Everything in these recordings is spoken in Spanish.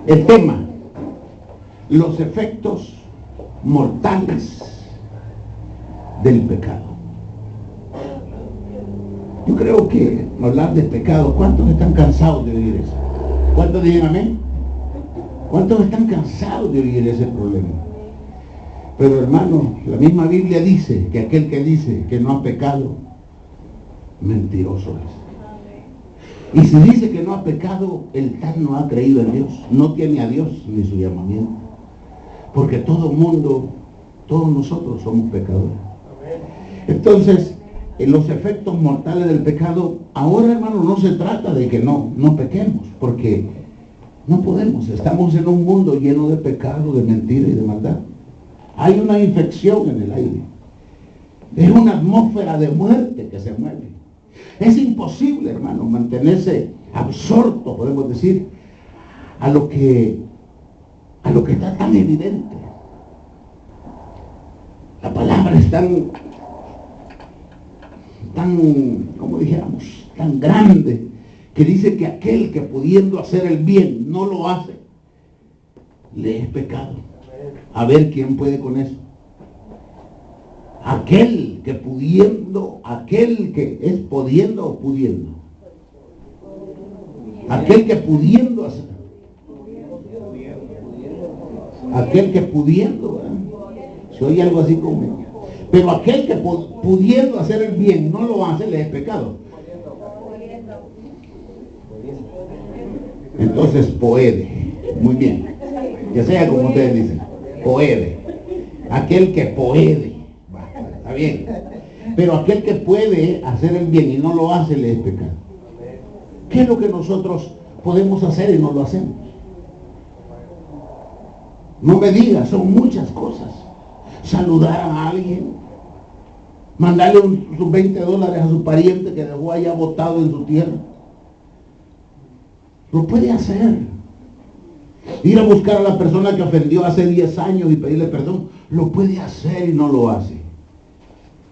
El tema, los efectos mortales del pecado. Yo creo que hablar de pecado, ¿cuántos están cansados de oír eso? ¿Cuántos dicen amén? ¿Cuántos están cansados de oír ese problema? Pero hermano, la misma Biblia dice que aquel que dice que no ha pecado, mentiroso es. Y si dice que no ha pecado, el tal no ha creído en Dios, no tiene a Dios ni su llamamiento. Porque todo mundo, todos nosotros somos pecadores. Entonces, en los efectos mortales del pecado, ahora hermano, no se trata de que no pequemos, porque no podemos, estamos en un mundo lleno de pecado, de mentira y de maldad. Hay una infección en el aire. Es una atmósfera de muerte que se mueve. Es imposible, hermano, mantenerse absorto, podemos decir, a lo que está tan evidente. La palabra es tan, como dijéramos, tan grande, que dice que aquel que pudiendo hacer el bien no lo hace, le es pecado. A ver quién puede con eso. Aquel que pudiendo, aquel que es pudiendo o pudiendo. Aquel que pudiendo hacer. Aquel que pudiendo, ¿verdad? Se oye algo así como. Pero aquel que pudiendo hacer el bien no lo hace, le es pecado. Entonces puede. Muy bien. Que sea como ustedes dicen. Puede. Aquel que puede. Está bien. Pero aquel que puede hacer el bien y no lo hace, le es pecado. ¿Qué es lo que nosotros podemos hacer y no lo hacemos? No me digas, son muchas cosas. Saludar a alguien, mandarle sus $20 a su pariente que dejó allá botado en su tierra. Lo puede hacer. Ir a buscar a la persona que ofendió hace 10 años y pedirle perdón. Lo puede hacer y no lo hace.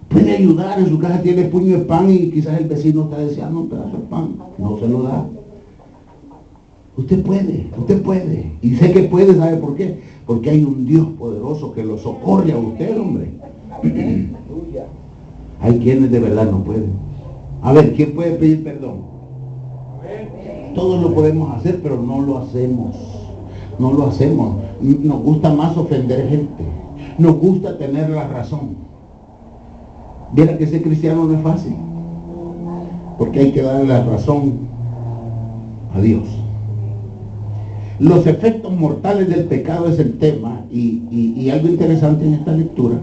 Puede ayudar, en su casa tiene puño de pan y quizás el vecino está deseando un pedazo de pan. No se lo da. Usted puede. Y sé que puede, ¿sabe por qué? Porque hay un Dios poderoso que lo socorre a usted, hombre. Hay quienes de verdad no pueden. A ver, ¿quién puede pedir perdón? Todos lo podemos hacer, pero no lo hacemos. No lo hacemos. Nos gusta más ofender gente. Nos gusta tener la razón. Viera que ser cristiano no es fácil. Porque hay que darle la razón a Dios. Los efectos mortales del pecado es el tema y algo interesante en esta lectura.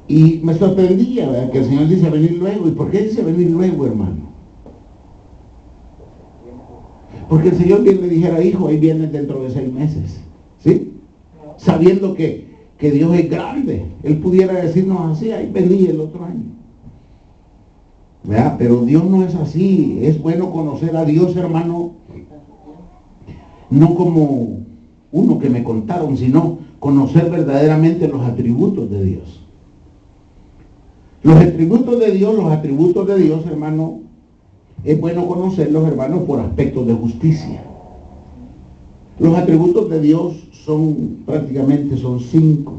Y me sorprendía, ¿verdad?, que el Señor dice venir luego. ¿Y por qué dice venir luego, hermano? Porque el Señor bien le dijera, hijo, ahí vienes dentro de 6 meses. ¿Sí? Sabiendo que Dios es grande. Él pudiera decirnos así, ahí vení el otro año. ¿Verdad? Pero Dios no es así. Es bueno conocer a Dios, hermano, no como uno que me contaron, sino conocer verdaderamente los atributos de Dios. Los atributos de Dios, hermano, es bueno conocerlos, hermano, por aspectos de justicia. Los atributos de Dios prácticamente son 5.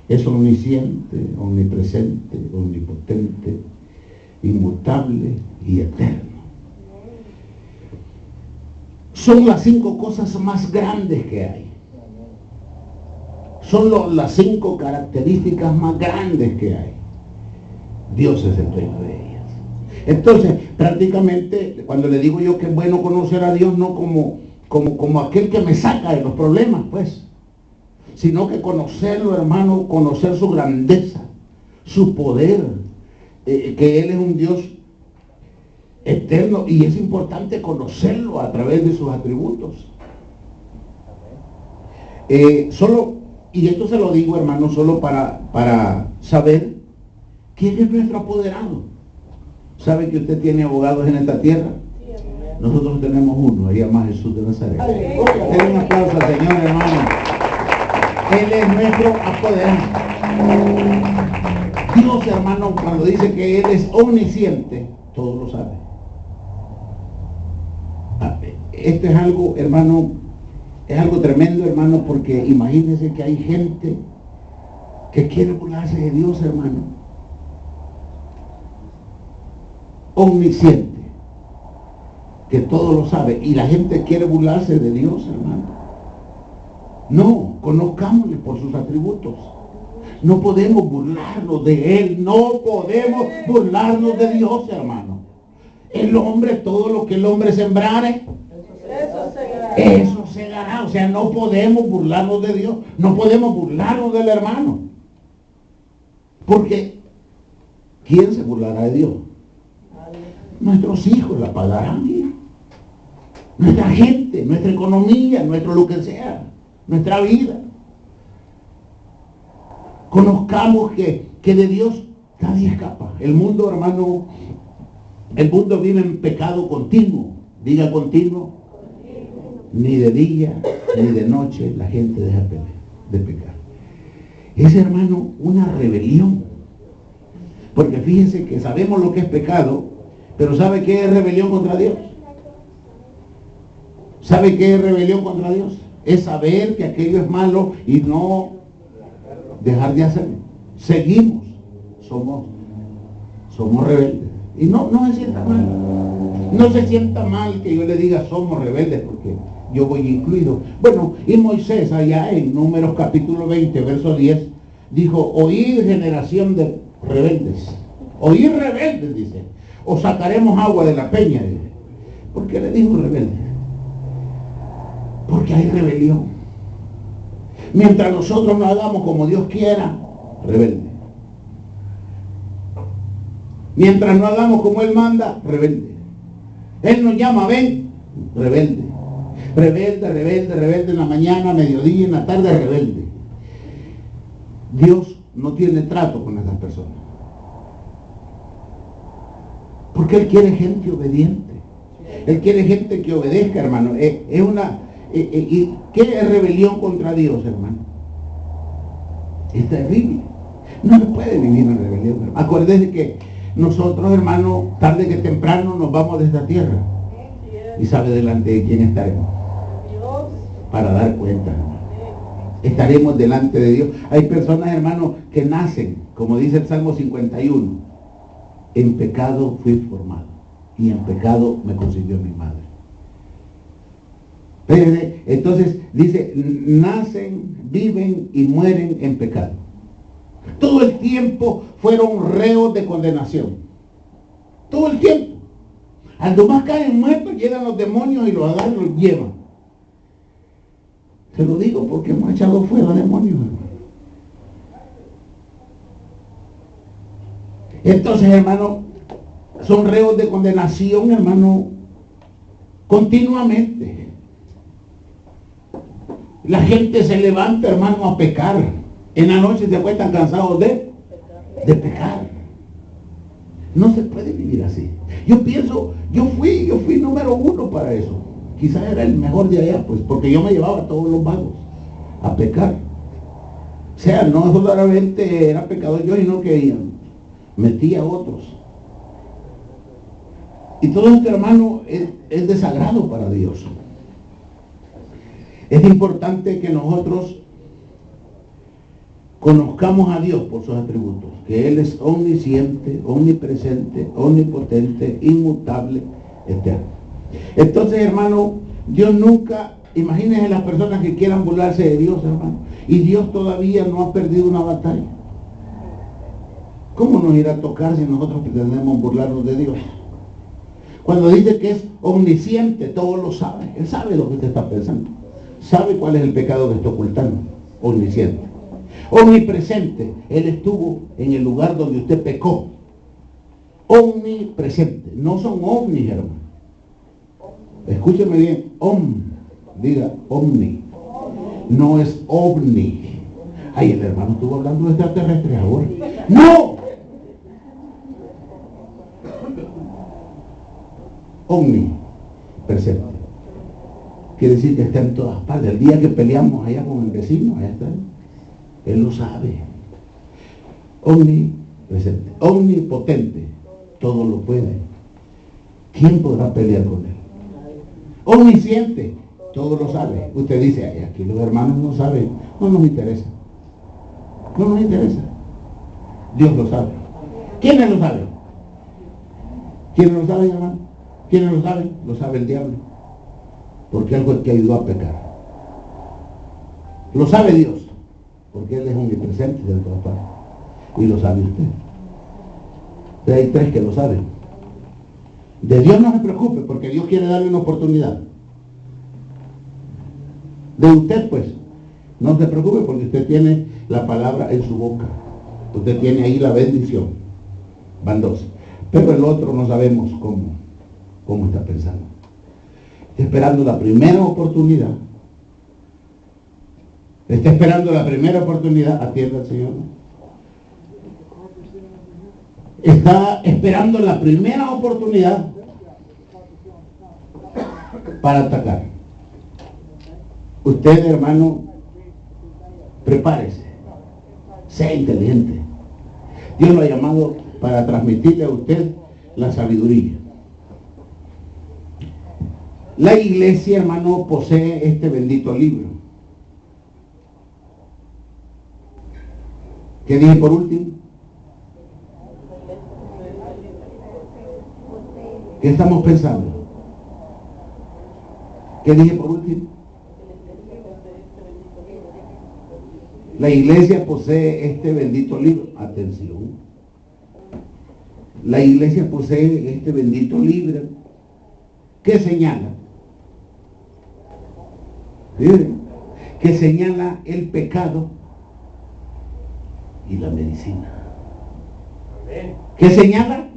Es omnisciente, omnipresente, omnipotente, inmutable y eterno. Son las 5 cosas más grandes que hay. Son las 5 características más grandes que hay. Dios es el dueño de ellas. Entonces, prácticamente, cuando le digo yo que es bueno conocer a Dios, no como aquel que me saca de los problemas, pues, sino que conocerlo, hermano, conocer su grandeza, su poder, que Él es un Dios eterno, y es importante conocerlo a través de sus atributos. Y esto se lo digo, hermano, solo para saber quién es nuestro apoderado. ¿Sabe que usted tiene abogados en esta tierra? Nosotros tenemos uno, se llama Jesús de Nazaret. Denle un aplauso al Señor, hermano. Él es nuestro apoderado. Dios, hermano, cuando dice que Él es omnisciente, todo lo sabe. Esto es algo, hermano, Es algo tremendo, hermano, porque imagínense que hay gente que quiere burlarse de Dios, hermano. Omnisciente, que todo lo sabe, y la gente quiere burlarse de Dios, hermano. No, conozcámosle por sus atributos. No podemos burlarnos de Él, no podemos burlarnos de Dios, hermano. El hombre, todo lo que el hombre sembrare, eso segará. O sea, no podemos burlarnos de Dios, no podemos burlarnos del hermano. Porque, ¿quién se burlará de Dios? Nuestros hijos la pagarán, nuestra gente, nuestra economía, nuestro lo que sea, nuestra vida. Conozcamos que de Dios nadie escapa. El mundo, hermano, el mundo vive en pecado continuo. Diga continuo. Ni de día ni de noche la gente deja de pecar. Es, hermano, una rebelión. Porque fíjense que sabemos lo que es pecado, pero ¿sabe qué es rebelión contra Dios? ¿Sabe qué es rebelión contra Dios? Es saber que aquello es malo y no dejar de hacerlo. Seguimos, somos rebeldes. Y no se sienta mal. No se sienta mal que yo le diga somos rebeldes, porque yo voy incluido. Bueno, y Moisés allá en Números capítulo 20, verso 10, dijo: oíd generación de rebeldes. Oíd rebeldes, dice. O sacaremos agua de la peña, dice. ¿Por qué le dijo rebelde? Porque hay rebelión. Mientras nosotros no hagamos como Dios quiera, rebelde. Mientras no hagamos como Él manda, rebelde. Él nos llama, ven, rebelde. Rebelde en la mañana, mediodía, en la tarde, rebelde. Dios no tiene trato con esas personas. Porque Él quiere gente obediente. Él quiere gente que obedezca, hermano. ¿Y qué es rebelión contra Dios, hermano? Es terrible. No se puede vivir en rebelión, hermano. Acuérdense que nosotros, hermano, tarde que temprano nos vamos de esta tierra. Y sabe delante de quién estaremos. Para dar cuenta, hermano. Estaremos delante de Dios. Hay personas, hermano, que nacen, como dice el Salmo 51, en pecado fui formado y en pecado me concibió mi madre. Entonces dice, nacen, viven y mueren en pecado. Todo el tiempo fueron reos de condenación. Todo el tiempo. Al más caen muertos, llegan los demonios y los agarran y los llevan. Se lo digo porque hemos echado fuera demonios, hermano. Entonces, hermano, son reos de condenación, hermano, continuamente. La gente se levanta, hermano, a pecar. En la noche se acuestan cansados de pecar. No se puede vivir así. Yo pienso, yo fui número 1 para eso. Quizás era el mejor de allá, pues, porque yo me llevaba a todos los vagos a pecar. O sea, no solamente era pecador yo, sino que metía a otros. Y todo esto, hermano, es desagrado para Dios. Es importante que nosotros conozcamos a Dios por sus atributos, que Él es omnisciente, omnipresente, omnipotente, inmutable, eterno. Entonces, hermano, Dios nunca, imagínense las personas que quieran burlarse de Dios, hermano, y Dios todavía no ha perdido una batalla. ¿Cómo nos irá a tocar si nosotros pretendemos burlarnos de Dios? Cuando dice que es omnisciente, todo lo sabe. Él sabe lo que usted está pensando. Sabe cuál es el pecado que está ocultando. Omnisciente. Omnipresente. Él estuvo en el lugar donde usted pecó. Omnipresente. No son ovnis, hermano. Escúcheme bien. Diga omni. No es ovni. Ay, el hermano estuvo hablando de extraterrestres ahora. ¡No! Omnipresente. Quiere decir que está en todas partes. El día que peleamos allá con el vecino, allá está. Él lo sabe. Omnipresente. Omnipotente. Todo lo puede. ¿Quién podrá pelear con él? Omnisciente. Todo lo sabe. Usted dice, "Ay, aquí los hermanos no saben". No nos interesa. No nos interesa. Dios lo sabe. ¿Quiénes lo saben? ¿Quiénes lo saben, hermano? ¿Quiénes lo saben? Lo sabe el diablo. Porque algo es que ayudó a pecar. Lo sabe Dios. Porque Él es omnipresente del todas partes. Y lo sabe usted. Entonces hay tres que lo saben. De Dios no se preocupe, porque Dios quiere darle una oportunidad. De usted, pues, no se preocupe, porque usted tiene la palabra en su boca. Usted tiene ahí la bendición. Van dos. Pero el otro no sabemos cómo está pensando. Está esperando la primera oportunidad. Está esperando la primera oportunidad. Atienda al Señor. Está esperando la primera oportunidad para atacar. Usted, hermano, prepárese. Sea inteligente. Dios lo ha llamado para transmitirle a usted la sabiduría. La iglesia, hermano, posee este bendito libro. ¿Qué dije por último? ¿Qué estamos pensando? ¿Qué dije por último? La iglesia posee este bendito libro. Atención. La iglesia posee este bendito libro que señala, ¿sí?, que señala el pecado y la medicina. ¿Qué señala?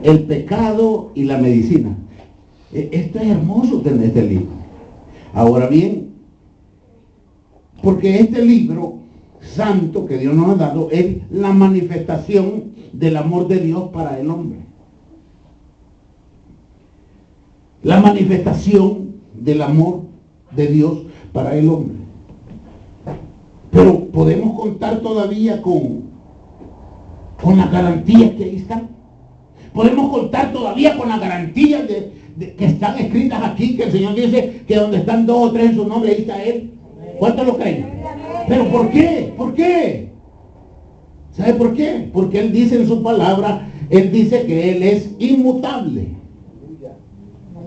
El pecado y la medicina. Esto es hermoso tener este libro. Ahora bien, porque este libro santo que Dios nos ha dado es la manifestación del amor de Dios para el hombre. La manifestación del amor de Dios para el hombre. Pero podemos contar todavía con las garantías que ahí están. Podemos contar todavía con las garantías que están escritas aquí, que el Señor dice que donde están dos o tres en su nombre, ahí está Él. ¿Cuántos lo creen? ¿Pero por qué? ¿Por qué? ¿Sabe por qué? Porque Él dice en su palabra, Él dice que Él es inmutable.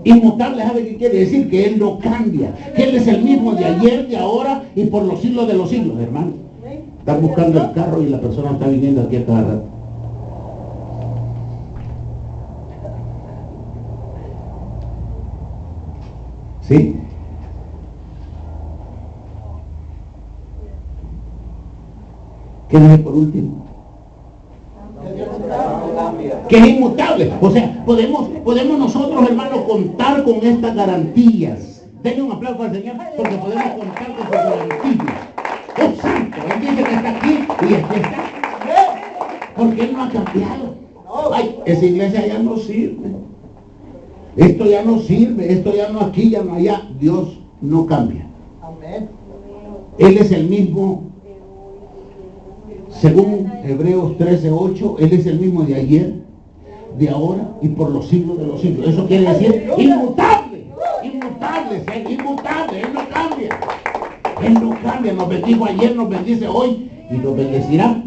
Inmutable, ¿sabe qué quiere decir? Que Él no cambia, que Él es el mismo de ayer, de ahora y por los siglos de los siglos, hermano. Están buscando el carro y la persona está viniendo aquí a cada rato. ¿Sí? ¿Qué dije por último? Que es inmutable. O sea, podemos nosotros, hermanos, contar con estas garantías. Denle un aplauso al Señor, porque podemos contar con sus garantías. ¡Oh, santo! Él dice que está aquí y aquí está. Porque Él no ha cambiado. Ay, esa iglesia ya no sirve. Esto ya no sirve, esto ya no aquí, ya no allá. Dios no cambia. Él es el mismo. Según Hebreos 13:8, Él es el mismo de ayer, de ahora y por los siglos de los siglos. Eso quiere decir inmutable, inmutable, inmutable. Él no cambia. Él no cambia. Nos bendijo ayer, nos bendice hoy y nos bendecirá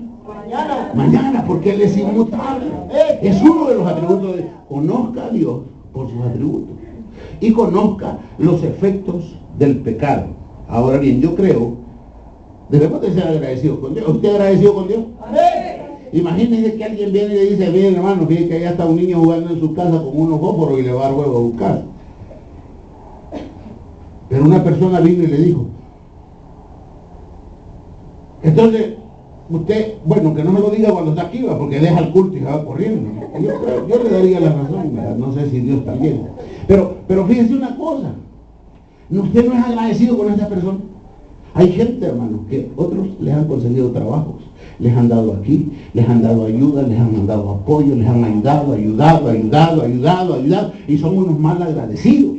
mañana, porque Él es inmutable. Es uno de los atributos de Dios. Conozca a Dios por sus atributos y conozca los efectos del pecado. Ahora bien, yo creo, debemos de ser agradecidos con Dios. ¿Usted agradecido con Dios? Amén. Imagínense que alguien viene y le dice, miren hermano, fíjense que allá está un niño jugando en su casa con unos fósforos y le va a dar huevo a buscar. Pero una persona vino y le dijo. Entonces, usted, bueno, que no me lo diga cuando está aquí, porque deja el culto y se va corriendo. Yo le daría la razón, ¿verdad? No sé si Dios también. Pero fíjense una cosa. Usted no es agradecido con esta persona. Hay gente, hermano, que otros les han conseguido trabajos, les han dado aquí, les han dado ayuda, les han mandado apoyo, les han ayudado, y son unos mal agradecidos.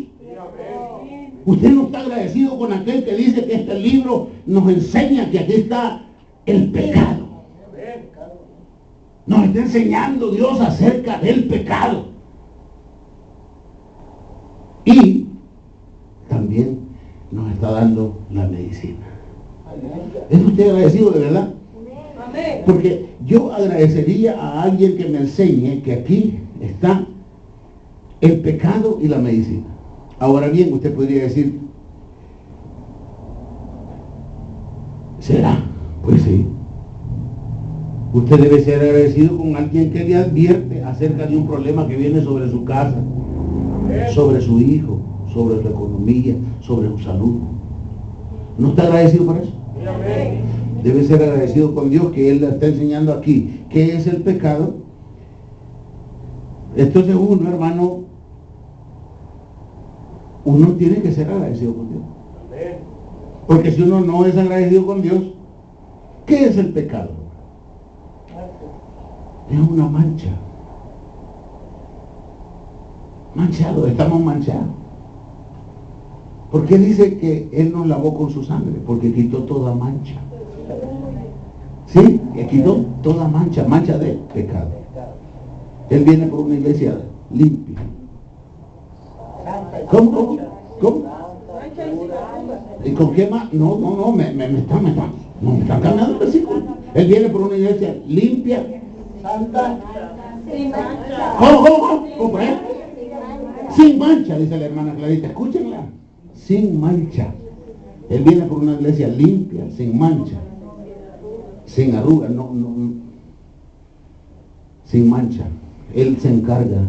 Usted no está agradecido con aquel que dice que este libro nos enseña que aquí está el pecado. Nos está enseñando Dios acerca del pecado. Y también nos está dando la medicina. ¿Es usted agradecido de verdad? Porque yo agradecería a alguien que me enseñe que aquí está el pecado y la medicina. Ahora bien, usted podría decir, ¿será? Pues sí. Usted debe ser agradecido con alguien que le advierte acerca de un problema que viene sobre su casa, sobre su hijo, sobre su economía, sobre su salud. ¿No está agradecido por eso? Debe ser agradecido con Dios que Él le está enseñando aquí qué es el pecado. Entonces uno, hermano, uno tiene que ser agradecido con Dios. Porque si uno no es agradecido con Dios, ¿qué es el pecado? Es una mancha. Manchado, estamos manchados. ¿Por qué dice que Él nos lavó con su sangre? Porque quitó toda mancha. ¿Sí? Que quitó toda mancha, mancha de pecado. Él viene por una iglesia limpia. ¿Cómo? ¿Y con qué más? No, me están cambiando el versículo. Él viene por una iglesia limpia, santa, sin mancha. ¿Cómo? Sin mancha, dice la hermana Clarita. Escúchenla. Sin mancha. Él viene por una iglesia limpia, sin mancha, sin arrugas, sin mancha. Él se encarga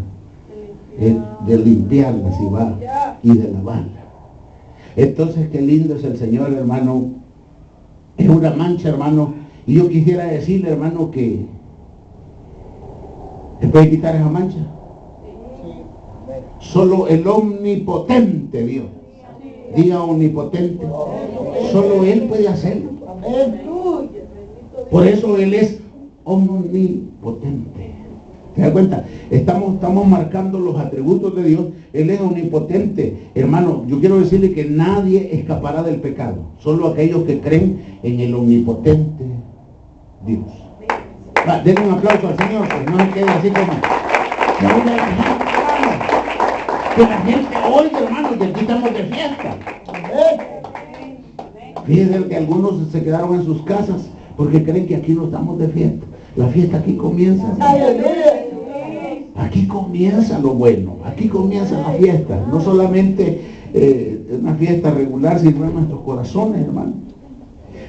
de limpiarla si va y de lavarla. Entonces, qué lindo es el Señor, hermano. Es una mancha, hermano. Y yo quisiera decirle, hermano, que ¿se puede quitar esa mancha? Solo el omnipotente Dios. Diga omnipotente. Solo Él puede hacerlo. Por eso Él es omnipotente. ¿Se da cuenta? Estamos marcando los atributos de Dios. Él es omnipotente. Hermano, yo quiero decirle que nadie escapará del pecado. Solo aquellos que creen en el omnipotente Dios. Denle un aplauso al Señor, que no se quede así como... Que la gente hoy, hermano, que aquí estamos de fiesta. Fíjense que algunos se quedaron en sus casas porque creen que aquí no estamos de fiesta. La fiesta aquí comienza. Aquí comienza lo bueno. Aquí comienza la fiesta. No solamente una fiesta regular, sino en nuestros corazones, hermano.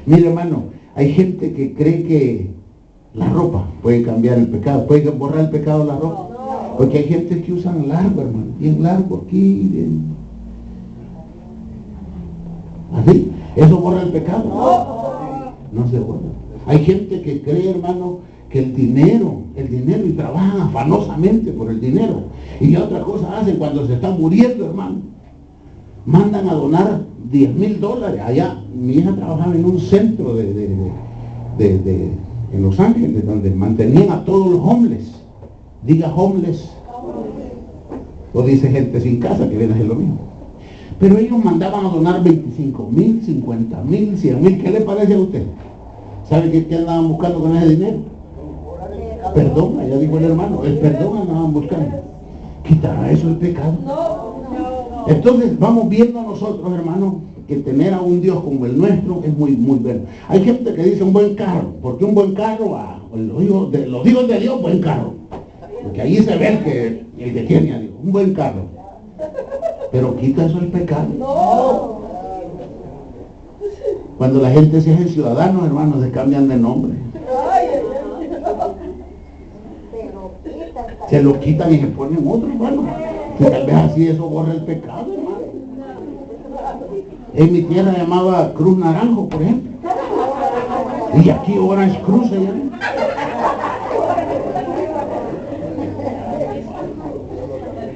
Mire, hermano, hay gente que cree que la ropa puede cambiar el pecado, puede borrar el pecado de la ropa. Porque hay gente que usan largo, hermano, bien largo aquí, bien... ¿Así? ¿Eso borra el pecado? No se borra. Hay gente que cree, hermano, que el dinero, y trabajan afanosamente por el dinero. Y otra cosa hacen cuando se están muriendo, hermano. Mandan a donar $10,000. Allá, mi hija trabajaba en un centro en Los Ángeles, donde mantenían a todos los homeless. Diga homeless. O dice gente sin casa, que viene a ser lo mismo. Pero ellos mandaban a donar 25,000, 50,000, 100,000. ¿Qué le parece a usted? ¿Sabe qué andaban buscando con ese dinero? Perdón, ya dijo el hermano, el perdón andaban buscando. ¿Quitará eso el pecado? Entonces vamos viendo nosotros, hermano, que tener a un Dios como el nuestro es muy, muy bueno. Hay gente que dice un buen carro, porque un buen carro, los hijos de Dios, buen carro. Porque ahí se ve el que tiene a Dios, un buen carro. Pero quita eso el pecado. Cuando la gente se hace ciudadanos, hermanos, se cambian de nombre. Se lo quitan y se ponen otro, hermano. Y tal vez así eso borra el pecado, hermano. En mi tierra llamaba Cruz Naranjo, por ejemplo. Y aquí Orange Cruz se llama.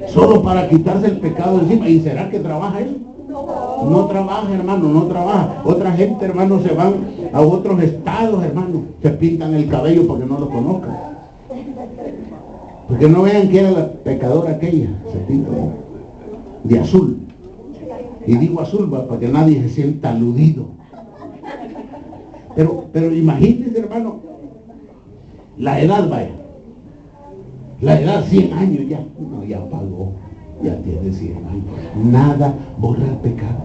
Solo para quitarse el pecado encima. ¿Y será que trabaja eso? No trabaja, hermano, no trabaja. Otra gente, hermano, se van a otros estados, hermano. Se pintan el cabello porque no lo conozcan. Porque no vean que era la pecadora aquella. Se pinta de azul. Y digo azul para que nadie se sienta aludido. Pero imagínense, hermano, la edad, vaya. La edad, 100 años ya. No, ya pagó. Ya tiene 100 años. Nada borra el pecado.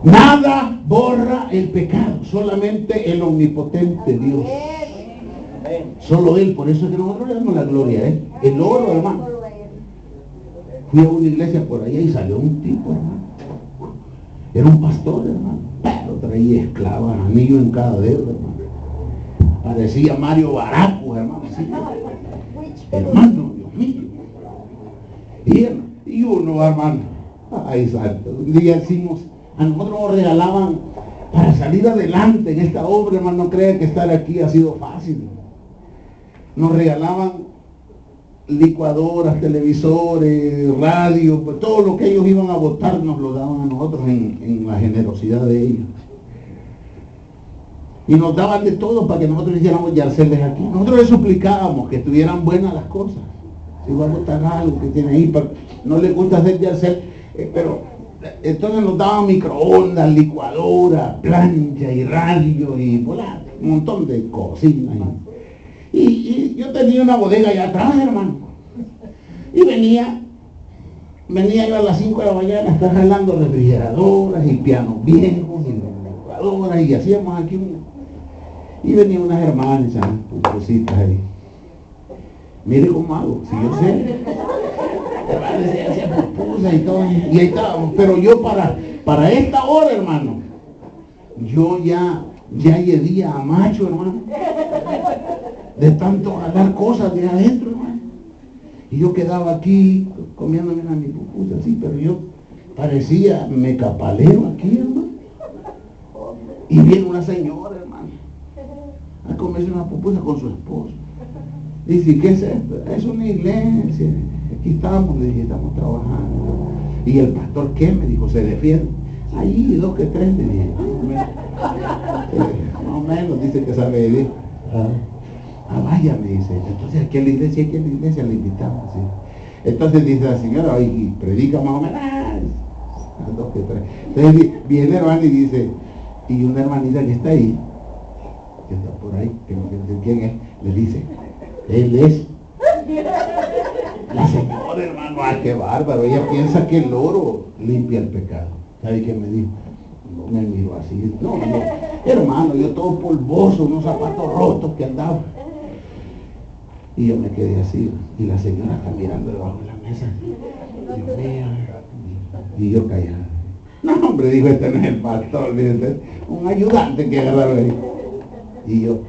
Nada borra el pecado. Solamente el omnipotente Dios. Solo Él. Por eso es que nosotros le damos la gloria a Él. El oro, hermano. Fui a una iglesia por allá y salió un tipo, hermano. Era un pastor, hermano. Pero traía esclavas, anillo en cada dedo, hermano. Parecía Mario Baraco, hermano. Sí. Hermano, Dios mío. Y uno, hermano. Ay, santo. Un día decimos, a nosotros nos regalaban para salir adelante en esta obra, hermano. No crea que estar aquí ha sido fácil. Nos regalaban licuadoras, televisores, radio, pues todo lo que ellos iban a votar nos lo daban a nosotros en la generosidad de ellos. Y nos daban de todo para que nosotros hiciéramos yarceles aquí. Nosotros les suplicábamos que estuvieran buenas las cosas. Si va a votar algo que tiene ahí, no les gusta hacer yarcel, pero entonces nos daban microondas, licuadora, plancha y radio y volar, un montón de cocinas. Y yo tenía una bodega allá atrás, hermano. Y venía yo a las 5 de la mañana a estar jalando refrigeradoras y pianos viejos y licuadoras y hacíamos aquí y venían unas hermanas, cositas ahí. Mire cómo hago, si yo sé. Hacía pupusas y todo. Y ahí estábamos. Pero yo para esta hora, hermano, yo ya llegué a macho, hermano. De tanto jalar cosas de adentro, hermano. Y yo quedaba aquí comiéndome una mi pupusa, así, pero yo parecía mecapalero aquí, hermano. Y viene una señora, hermano, a comerse una pupusa con su esposo. Dice, ¿qué es esto? Es una iglesia. Aquí estamos, le dije, estamos trabajando. Y el pastor, ¿qué? Me dijo, se defiende. Ahí, 2 que 3, le dije. Más o menos, dice que sabe vivir. Vaya, me dice. Entonces, aquí en la iglesia le invitamos. ¿Sí? Entonces dice la señora, y predica más o menos. 2 que 3. Entonces viene hermano y dice, y una hermanita que está ahí, que está por ahí, que no sé quién es, le dice, él es la señora, hermano. Qué bárbaro. Ella piensa que el oro limpia el pecado. ¿Sabe qué me dijo? No me miró así. No, hermano, yo todo polvoso, unos zapatos rotos que andaba. Y yo me quedé así. Y la señora está mirando debajo de la mesa. Dios mío. Y yo callado. No, hombre, dijo, este no es el pastor, fíjate, un ayudante que agarraron ahí. Y yo,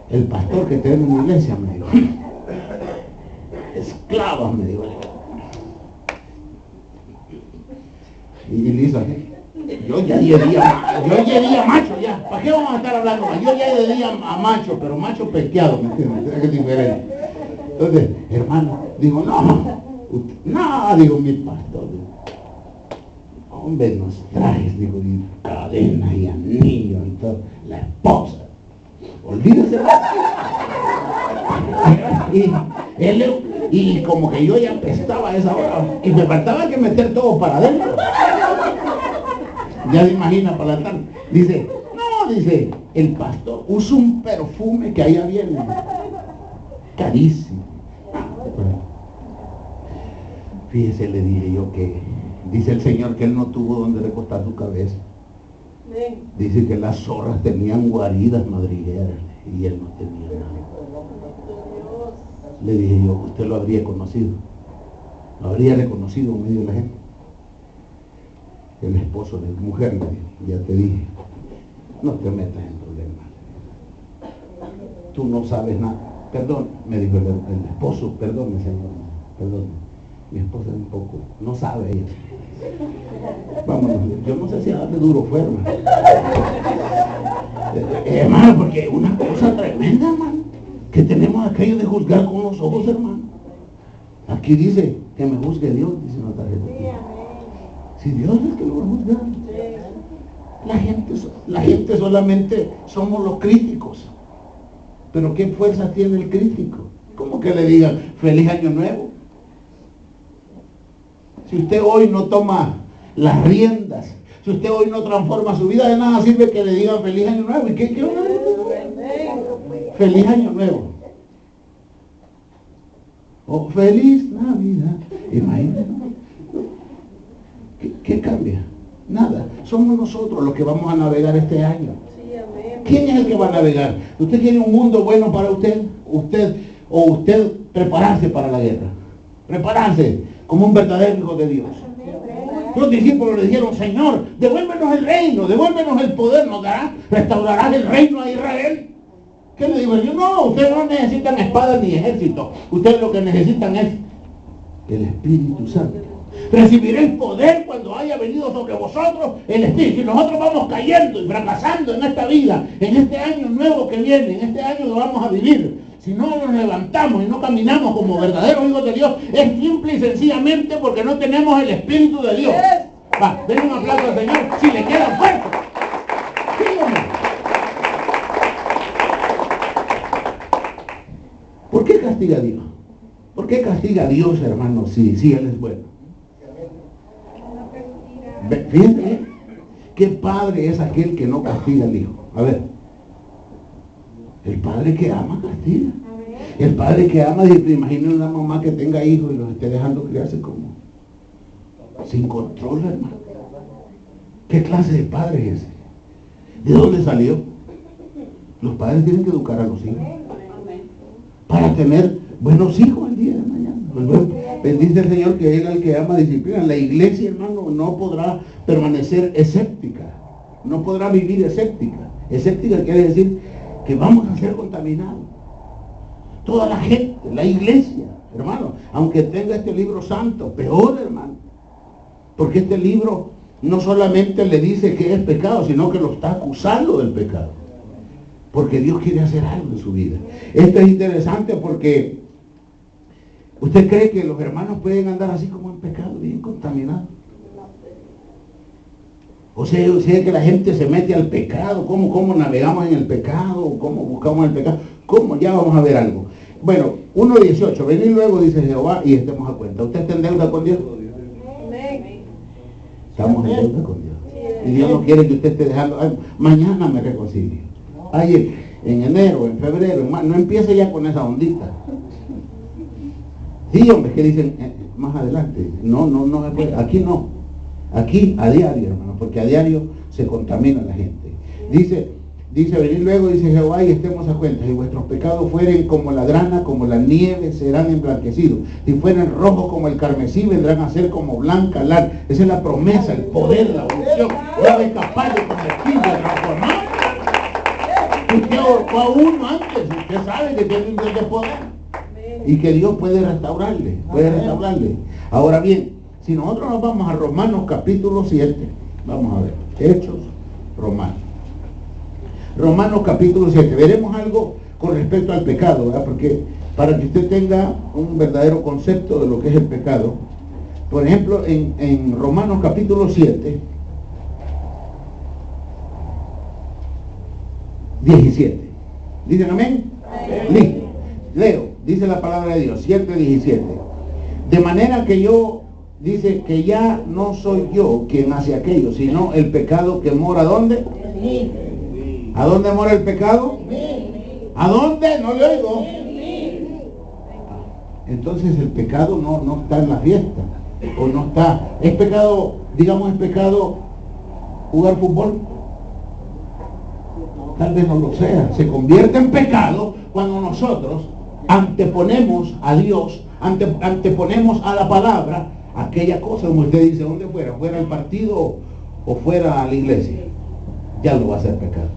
el pastor que tiene en la iglesia, me dijo, esclavas, me dijo. Y le hizo así. Yo ya llegué a macho ya. ¿Para qué vamos a estar hablando más? Yo ya llegué a macho, pero macho pesqueado, ¿me entiendes? Es diferente. Entonces, hermano, digo, no, digo, mi pastor, digo, hombre, nos trajes, digo, y cadenas y anillos y todo, la esposa. Olvídese. Y como que yo ya apestaba a esa hora y me faltaba que meter todo para adentro. Ya se imagina para la tarde. Dice, el pastor usa un perfume que allá viene carísimo. Fíjese, le dije yo que dice el Señor que él no tuvo donde recostar su cabeza. Dice que las zorras tenían guaridas madrigueras y él no tenía nada. Le dije yo, usted lo habría conocido, lo habría reconocido en medio de la gente. El esposo de la mujer le dijo, ya te dije, no te metas en problemas. Tú no sabes nada. Perdón, me dijo el esposo, perdón, señor, perdón. Mi esposa es un poco, no sabe ella. Vámonos, yo no sé si a darle duro fue, hermano. Hermano, porque una cosa tremenda, hermano, que tenemos aquello de juzgar con los ojos, hermano. Aquí dice que me juzgue Dios, dice una tarjeta. Si Dios es que lo va a juzgar. La gente solamente somos los críticos. Pero ¿qué fuerza tiene el crítico? ¿Cómo que le digan feliz año nuevo? Si usted hoy no toma las riendas, si usted hoy no transforma su vida, de nada sirve que le digan feliz año nuevo. ¿Y qué onda? Feliz año nuevo. Oh, feliz Navidad. Imagínate. ¿Qué cambia? Nada. Somos nosotros los que vamos a navegar este año. ¿Quién es el que va a navegar? ¿Usted quiere un mundo bueno para usted? ¿Usted prepararse para la guerra? Prepararse como un verdadero hijo de Dios. Los discípulos le dijeron, Señor, devuélvenos el reino, devuélvenos el poder, nos dará, restaurarás el reino a Israel. ¿Qué le digo yo? No, ustedes no necesitan espadas ni ejército. Ustedes lo que necesitan es el Espíritu Santo. Recibiréis poder cuando haya venido sobre vosotros el Espíritu. Y nosotros vamos cayendo y fracasando en esta vida, en este año nuevo que viene, en este año que vamos a vivir. Si no nos levantamos y no caminamos como verdaderos hijos de Dios, es simple y sencillamente porque no tenemos el Espíritu de Dios. Va, denle un aplauso al Señor si le queda fuerte. Dígame. ¿Por qué castiga a Dios? ¿Por qué castiga a Dios, hermano, si Él es bueno? Fíjense, ¿qué padre es aquel que no castiga al hijo? A ver, el padre que ama castiga. El padre que ama, imaginen una mamá que tenga hijos y los esté dejando criarse como sin control, hermano. ¿Qué clase de padre es ese? ¿De dónde salió? Los padres tienen que educar a los hijos para tener buenos hijos el día de mañana. Bendice el Señor que Él al que ama disciplina. La iglesia, hermano, no podrá permanecer escéptica. No podrá vivir escéptica. Escéptica quiere decir que vamos a ser contaminados. Toda la gente, la iglesia, hermano, aunque tenga este libro santo, peor, hermano. Porque este libro no solamente le dice que es pecado, sino que lo está acusando del pecado. Porque Dios quiere hacer algo en su vida. Esto es interesante porque ¿usted cree que los hermanos pueden andar así como en pecado, bien contaminados? O sea que la gente se mete al pecado. ¿Cómo navegamos en el pecado? ¿Cómo buscamos el pecado? ¿Cómo? Ya vamos a ver algo. Bueno, 1:18. Venid luego, dice Jehová, y estemos a cuenta. ¿Usted está en deuda con Dios? Estamos en deuda con Dios. Y Dios no quiere que usted esté dejando, ay, mañana me reconcilio. Ay, en enero, en febrero, no empiece ya con esa ondita. Sí, hombre, que dicen más adelante. No se puede. Aquí no. Aquí a diario, hermano, porque a diario se contamina la gente. Dice, venid luego, dice Jehová, y estemos a cuenta. Si vuestros pecados fueren como la grana, como la nieve, serán emblanquecidos. Si fueren rojos como el carmesí, vendrán a ser como blanca lana. Esa es la promesa, el poder, la unción. Una vez capaz de convertirse, de transformar. Usted ahorcó a uno antes, usted sabe que tiene un Dios de poder. Y que Dios puede restaurarle, Ahora bien, si nosotros nos vamos a Romanos capítulo 7, vamos a ver, Hechos, Romanos capítulo 7, veremos algo con respecto al pecado, ¿verdad? Porque para que usted tenga un verdadero concepto de lo que es el pecado, por ejemplo, en Romanos capítulo 7, 17, ¿dicen amén? Listo, leo, dice la palabra de Dios, 7:17, de manera que yo, dice que ya no soy yo quien hace aquello, sino el pecado que mora, ¿dónde? ¿A dónde mora el pecado? ¿A dónde? No le oigo. Entonces el pecado no está en la fiesta, o no está, es pecado, digamos, es pecado jugar fútbol. Tal vez no lo sea. Se convierte en pecado cuando nosotros anteponemos a Dios, anteponemos a la palabra aquella cosa, como usted dice, ¿dónde fuera? ¿Fuera al partido o fuera a la iglesia? Ya lo va a ser pecado.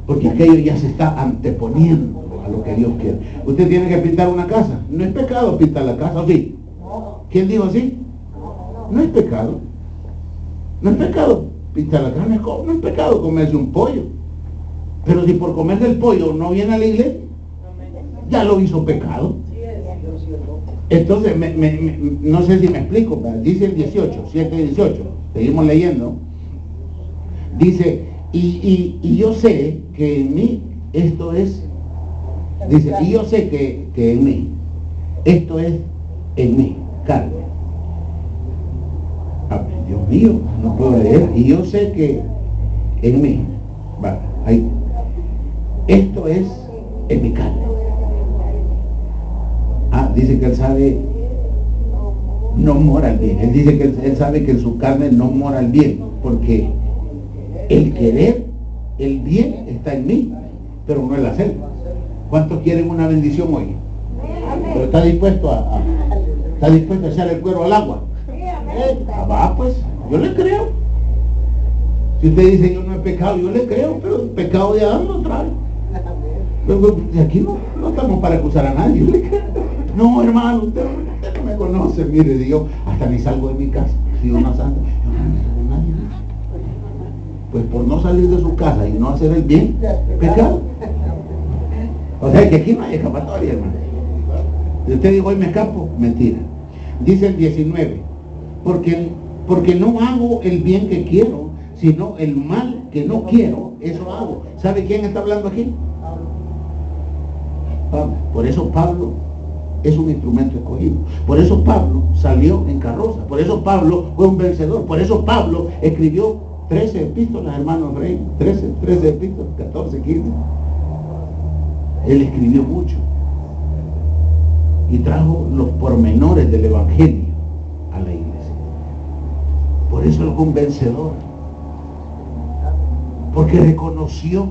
Porque aquello ya se está anteponiendo a lo que Dios quiere. Usted tiene que pintar una casa. No es pecado pintar la casa, ¿o sí? ¿Quién dijo así? No es pecado. No es pecado pintar la casa. No es pecado comerse un pollo. Pero si por comerse el pollo no viene a la iglesia, ya lo hizo pecado. Entonces, no sé si me explico, pero dice el 7:18, seguimos leyendo. Dice, y yo sé que en mí esto es, dice, y yo sé que en mí, esto es en mí, carne. Dios mío, no puedo leer. Y yo sé que en mí, va, ahí, esto es en mi carne. dice que él sabe, no mora el bien. Él dice que él sabe que en su carne no mora el bien, porque el querer el bien está en mí, pero no el hacer. ¿Cuántos quieren una bendición hoy? Pero está dispuesto a echar el cuero al agua. Va, pues, yo le creo. Si usted dice yo no he pecado, yo le creo, pero el pecado de Adán lo trae. Pero aquí no estamos para acusar a nadie. Yo le creo. No, hermano, usted no me conoce. Mire, yo hasta ni salgo de mi casa. Si una santa, yo no me salgo de nadie. Pues por no salir de su casa y no hacer el bien, pecado. O sea que aquí no hay escapatoria, hermano. Y usted dijo, hoy me escapo, mentira. Dice el 19, porque no hago el bien que quiero, sino el mal que no quiero, eso hago. ¿Sabe quién está hablando aquí? Pablo. Por eso Pablo es un instrumento escogido. Por eso Pablo salió en carroza. Por eso Pablo fue un vencedor. Por eso Pablo escribió 13 epístolas, hermanos rey. 13 epístolas, 14, 15. Él escribió mucho. Y trajo los pormenores del evangelio a la iglesia. Por eso él fue un vencedor. Porque reconoció,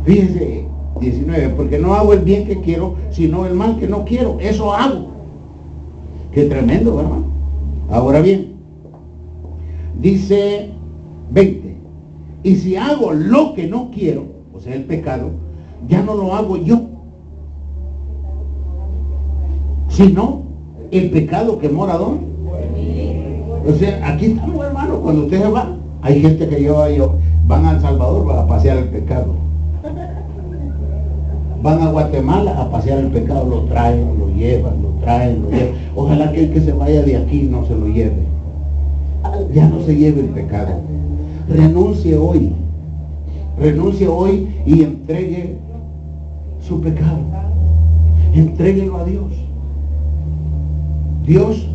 fíjense, 19, porque no hago el bien que quiero, sino el mal que no quiero, eso hago. Qué tremendo, hermano. Ahora bien, dice 20, y si hago lo que no quiero, o sea, el pecado, ya no lo hago yo, sino el pecado que mora ¿dónde? O sea, aquí estamos, hermanos, cuando ustedes van, hay gente que van a El Salvador, van a pasear el pecado. Van a Guatemala a pasear el pecado, lo traen, lo llevan. Ojalá que el que se vaya de aquí no se lo lleve. Ya no se lleve el pecado. Renuncie hoy y entregue su pecado. Entréguelo a Dios. Dios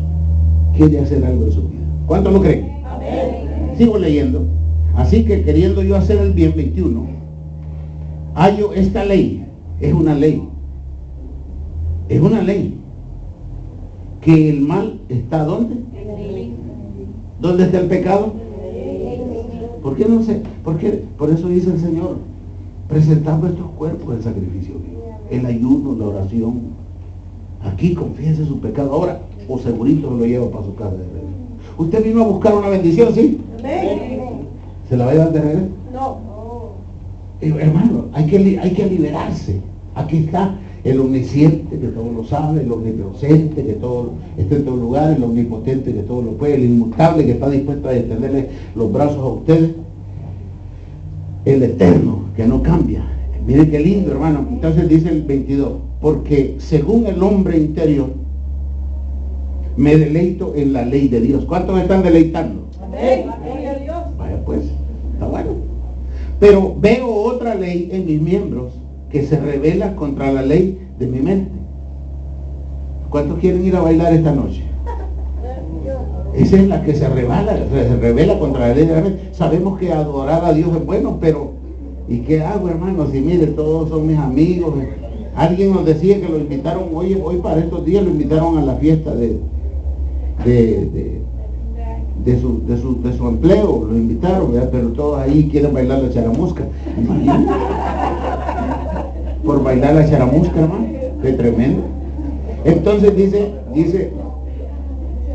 quiere hacer algo en su vida. ¿Cuántos lo creen? Amén. Sigo leyendo. Así que queriendo yo hacer el bien, 21, hallo esta ley. Es una ley. Que el mal está ¿dónde? ¿Dónde está el pecado? ¿Por qué no sé? Por eso dice el Señor, presentad vuestros cuerpos en sacrificio vivo. El ayuno, la oración. Aquí confiese su pecado. Ahora, o segurito se lo lleva para su casa de regreso. ¿Usted vino a buscar una bendición, sí? ¿Se la va a llevar de regreso? No. Hermano, hay que liberarse. Aquí está el omnisciente que todo lo sabe, el omnipresente que todo está en todo lugar, el omnipotente que todo lo puede, el inmutable que está dispuesto a extenderle los brazos a ustedes, el eterno que no cambia. Miren qué lindo, hermano. Entonces dice el 22, porque según el hombre interior me deleito en la ley de Dios. ¿Cuántos me están deleitando? Amén. Vaya pues, está bueno. Pero veo otra ley en mis miembros que se revela contra la ley de mi mente. ¿Cuántos quieren ir a bailar esta noche? Esa es la que se revela contra la ley de la mente. Sabemos que adorar a Dios es bueno, pero ¿y qué hago, hermano? Si mire, todos son mis amigos. Alguien nos decía que lo invitaron hoy para estos días, lo invitaron a la fiesta de su empleo, lo invitaron, ¿verdad? Pero todos ahí quieren bailar la charamusca. Imagínate. Por bailar la charamusca, hermano. Qué tremendo. Entonces dice,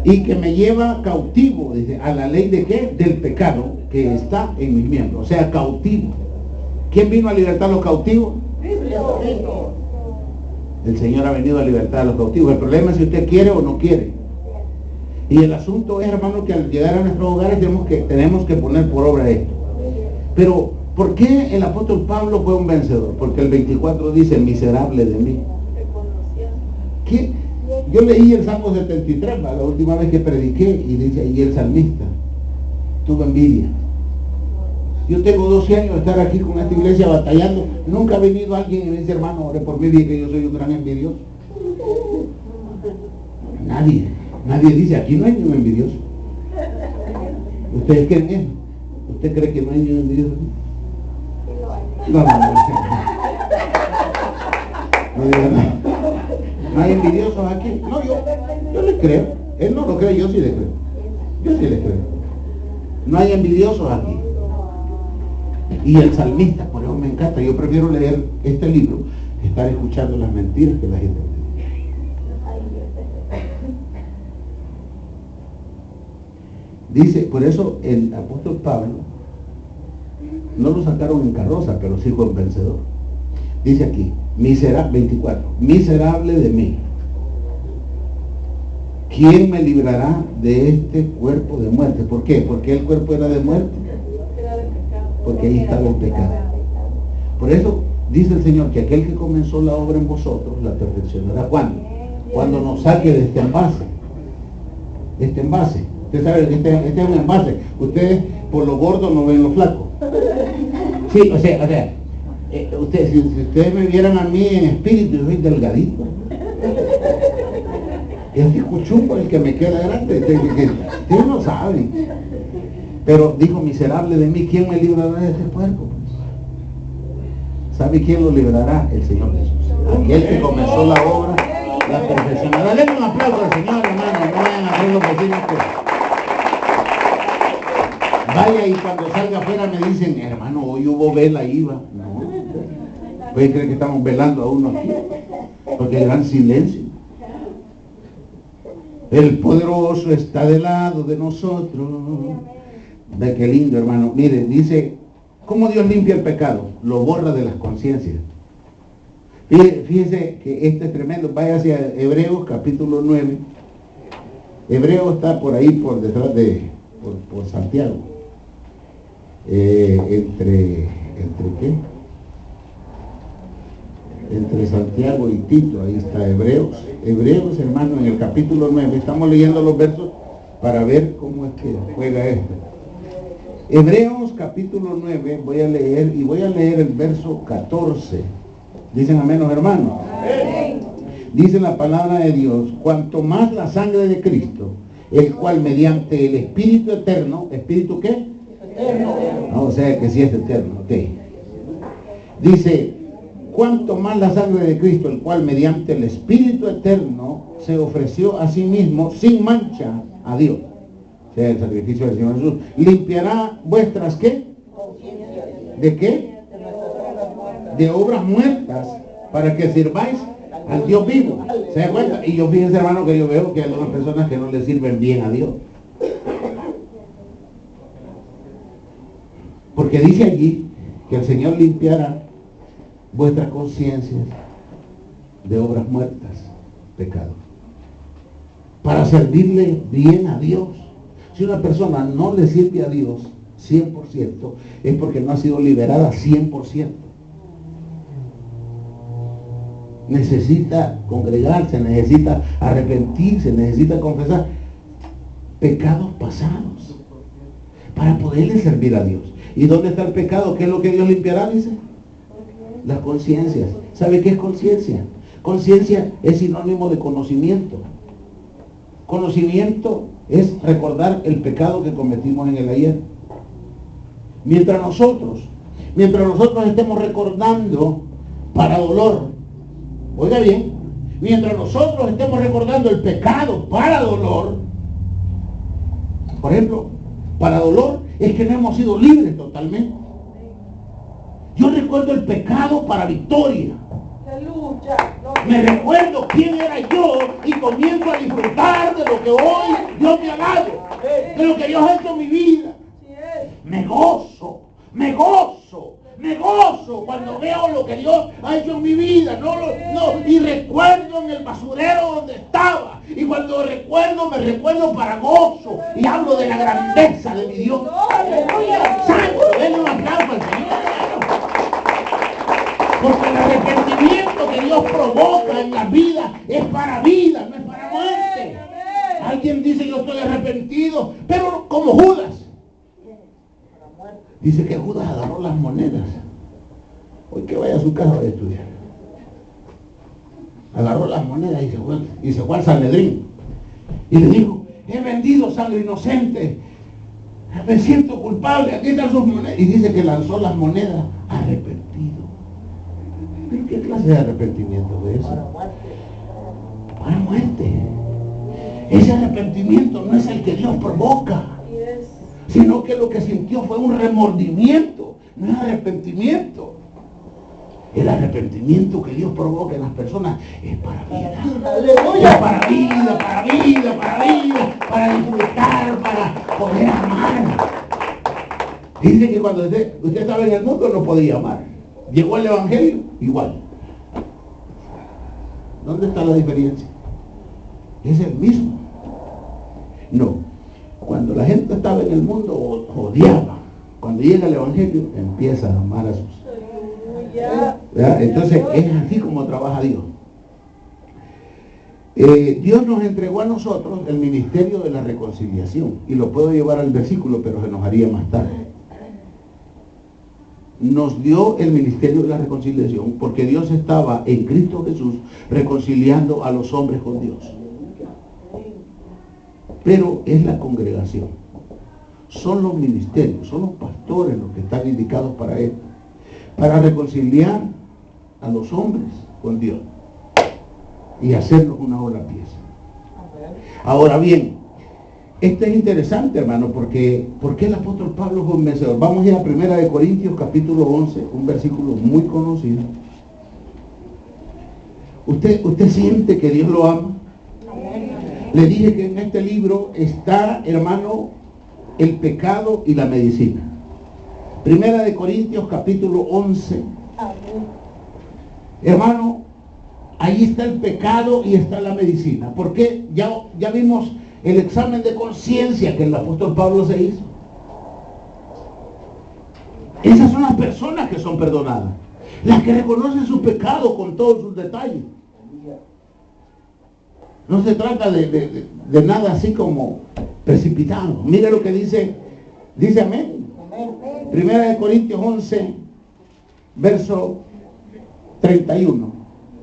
y que me lleva cautivo, dice, a la ley de qué? Del pecado que está en mis miembros. O sea, cautivo. ¿Quién vino a libertar a los cautivos? Cristo. El Señor ha venido a libertar a los cautivos. El problema es si usted quiere o no quiere. Y el asunto es, hermano, que al llegar a nuestros hogares tenemos que poner por obra esto. Pero, ¿por qué el apóstol Pablo fue un vencedor? Porque el 24 dice, miserable de mí. ¿Qué? Yo leí el Salmo 73, la última vez que prediqué, y dice ahí el salmista, tuvo envidia. Yo tengo 12 años de estar aquí con esta iglesia batallando. Nunca ha venido alguien y me dice, hermano, ore por mí, dice que yo soy un gran envidioso. Nadie dice, aquí no hay ni un envidioso. ¿Ustedes creen eso? ¿Usted cree que no hay ni un envidioso? No diga nada. ¿No hay envidiosos aquí? No, yo le creo. Él no lo cree, yo sí le creo. Yo sí le creo. No hay envidiosos aquí. Y el salmista, por eso me encanta, yo prefiero leer este libro que estar escuchando las mentiras que la gente dice. Dice, por eso el apóstol Pablo no lo sacaron en carroza, pero sí fue un vencedor. Dice aquí, 24, miserable de mí. ¿Quién me librará de este cuerpo de muerte? ¿Por qué? ¿Por qué el cuerpo era de muerte? Porque ahí estaba el pecado. Por eso dice el Señor que aquel que comenzó la obra en vosotros la perfeccionará. ¿Cuándo? Cuando nos saque de este envase. Este envase. Usted sabe que este es un envase. Ustedes por lo gordo no ven lo flaco. Sí, o sea, si ustedes me vieran a mí en espíritu, yo soy delgadito. Es que cuchumbo el que me queda grande. Ustedes no saben. Pero dijo, miserable de mí, ¿quién me librará de este cuerpo? ¿Sabe quién lo librará? El Señor Jesús. Aquel que comenzó la obra, la perfeccionará. Denle un aplauso al Señor, hermano. No vayan a hacer los vecinos que... Vaya y cuando salga afuera me dicen, hermano, hoy hubo vela, iba. No. ¿Puede creer que estamos velando a uno aquí? Porque hay gran silencio. El poderoso está del lado de nosotros. Ve qué lindo, hermano. Miren, dice, ¿cómo Dios limpia el pecado? Lo borra de las conciencias. Fíjense que este es tremendo. Vaya hacia Hebreos capítulo 9. Hebreos está por ahí, por detrás de, por Santiago. ¿Entre qué? Entre Santiago y Tito, ahí está Hebreos. Hebreos, hermano, en el capítulo 9. Estamos leyendo los versos para ver cómo es que juega esto. Hebreos capítulo 9, voy a leer el verso 14. Dicen amén los hermanos. Dice la palabra de Dios, cuanto más la sangre de Cristo, el cual mediante el Espíritu eterno, ¿Espíritu qué? Eterno. No, o sea que sí es eterno, ok. Dice, cuanto más la sangre de Cristo, el cual mediante el Espíritu eterno se ofreció a sí mismo sin mancha a Dios. O sea, el sacrificio del Señor Jesús limpiará vuestras ¿qué? ¿De qué? De obras muertas, para que sirváis al Dios vivo. ¿Se da cuenta? Y yo fíjense, hermano, que yo veo que hay algunas personas que no le sirven bien a Dios. Porque dice allí que el Señor limpiará vuestras conciencias de obras muertas, pecados, para servirle bien a Dios. Si una persona no le sirve a Dios 100%, es porque no ha sido liberada 100%. Necesita congregarse, necesita arrepentirse, necesita confesar pecados pasados para poderle servir a Dios. ¿Y dónde está el pecado? ¿Qué es lo que Dios limpiará? Dice, las conciencias. ¿Sabe qué es conciencia? Conciencia es sinónimo de conocimiento. Conocimiento es recordar el pecado que cometimos en el ayer. Mientras nosotros estemos recordando para dolor, oiga bien, mientras nosotros estemos recordando el pecado para dolor, por ejemplo, para dolor es que no hemos sido libres totalmente. Yo recuerdo el pecado para victoria. Me recuerdo quién era yo y comienzo a disfrutar de lo que hoy Dios me ha dado, de lo que Dios ha hecho en mi vida. Me gozo cuando veo lo que Dios ha hecho en mi vida. Y recuerdo en el basurero donde estaba. Y cuando me recuerdo para gozo. Y hablo de la grandeza de mi Dios. Santo, denle un aplauso al Señor. Porque el arrepentimiento que Dios provoca en la vida es para vida, no es para muerte. Alguien dice yo estoy arrepentido, pero como Judas. Dice que Judas agarró las monedas. Hoy que vaya a su casa vaya a estudiar. Agarró las monedas y se fue al Sanedrín. Y le dijo, he vendido sangre inocente. Me siento culpable, aquí están sus monedas. Y dice que lanzó las monedas arrepentido. ¿Pero qué clase de arrepentimiento es eso? la muerte. Ese arrepentimiento no es el que Dios provoca, sino que lo que sintió fue un remordimiento, no es arrepentimiento. El arrepentimiento que Dios provoca en las personas es para vida. Es para vida, para vida, para vida, para disfrutar, para poder amar. Dice que cuando usted estaba en el mundo no podía amar. Llegó el Evangelio, igual. ¿Dónde está la diferencia? Es el mismo. No. Cuando la gente estaba en el mundo odiaba. Cuando llega el Evangelio empieza a amar a sus. ¿Verdad? Entonces es así como trabaja Dios. Dios nos entregó a nosotros el ministerio de la reconciliación. Y lo puedo llevar al versículo, pero se nos haría más tarde. Nos dio el ministerio de la reconciliación porque Dios estaba en Cristo Jesús reconciliando a los hombres con Dios. Pero es la congregación, son los ministerios, son los pastores los que están indicados para esto, para reconciliar a los hombres con Dios y hacernos una sola pieza. Ahora bien, esto es interesante, hermano, porque el apóstol Pablo fue un vencedor. Vamos a ir a 1 Corintios capítulo 11, un versículo muy conocido. ¿Usted siente que Dios lo ama? Le dije que en este libro está, hermano, el pecado y la medicina. 1 Corintios capítulo 11. Hermano, ahí está el pecado y está la medicina. Porque ya vimos el examen de conciencia que el apóstol Pablo se hizo. Esas son las personas que son perdonadas, las que reconocen su pecado con todos sus detalles. No se trata de nada así como precipitado. Mire lo que dice amén. 1 Corintios 11, verso 31.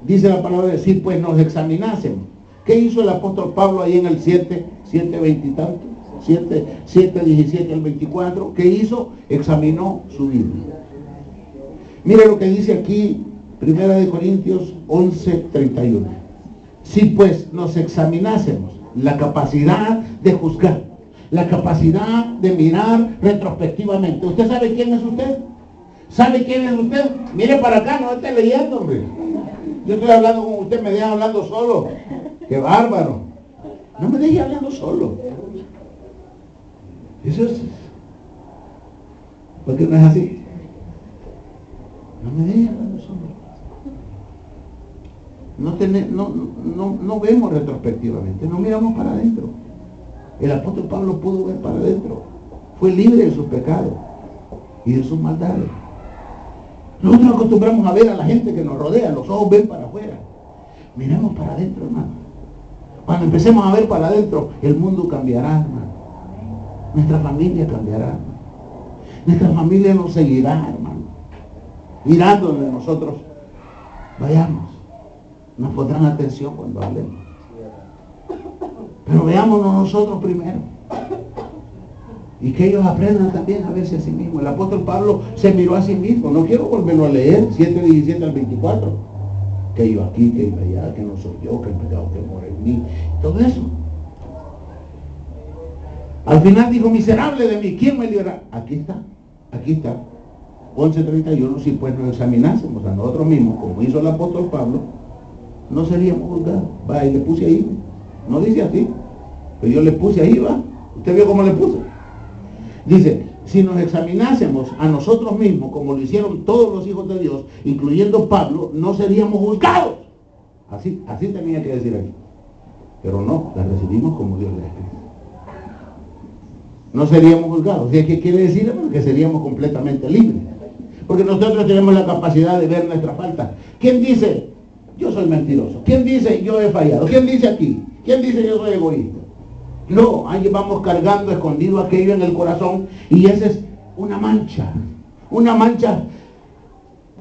Dice la palabra de decir, pues nos examinásemos. ¿Qué hizo el apóstol Pablo ahí en el 7:20 y tanto? 7:17 al 24. ¿Qué hizo? Examinó su vida. Mire lo que dice aquí, 1 Corintios 11:31. Si pues nos examinásemos, la capacidad de juzgar, la capacidad de mirar retrospectivamente. ¿Usted sabe quién es usted? ¿Sabe quién es usted? Mire para acá, no esté leyendo, hombre. Yo estoy hablando con usted, me deja hablando solo. ¡Qué bárbaro! No me deje hablando solo. Eso es. ¿Por qué no es así? No me deje hablando solo. No vemos retrospectivamente, no miramos para adentro. El apóstol Pablo pudo ver para adentro. Fue libre de sus pecados y de sus maldades. Nosotros acostumbramos a ver a la gente que nos rodea, los ojos ven para afuera. Miremos para adentro, hermano. Cuando empecemos a ver para adentro, el mundo cambiará, hermano. Nuestra familia cambiará, hermano. Nuestra familia nos seguirá, hermano. Mirando donde nosotros vayamos. Nos pondrán atención cuando hablemos. Pero veámonos nosotros primero. Y que ellos aprendan también a verse a sí mismos. El apóstol Pablo se miró a sí mismo. No quiero volverlo a leer, 7:17 al 24. Que yo aquí, que yo allá, que no soy yo, que el pecado que mora en mí. Todo eso. Al final dijo, miserable de mí, ¿quién me librará? Aquí está. 11:31, si pues nos examinásemos a nosotros mismos, como hizo el apóstol Pablo, no seríamos juzgados. Va, y le puse ahí. No dice así, pero yo le puse ahí, va. ¿Usted vio cómo le puse? Dice, si nos examinásemos a nosotros mismos, como lo hicieron todos los hijos de Dios, incluyendo Pablo, no seríamos juzgados. Así tenía que decir aquí. Pero no, la recibimos como Dios la escribió. No seríamos juzgados. ¿Qué quiere decir? Hermano, que seríamos completamente libres. Porque nosotros tenemos la capacidad de ver nuestra falta. ¿Quién dice, yo soy mentiroso? ¿Quién dice, yo he fallado? ¿Quién dice aquí? ¿Quién dice, yo soy egoísta? No, ahí vamos cargando escondido aquello en el corazón y esa es una mancha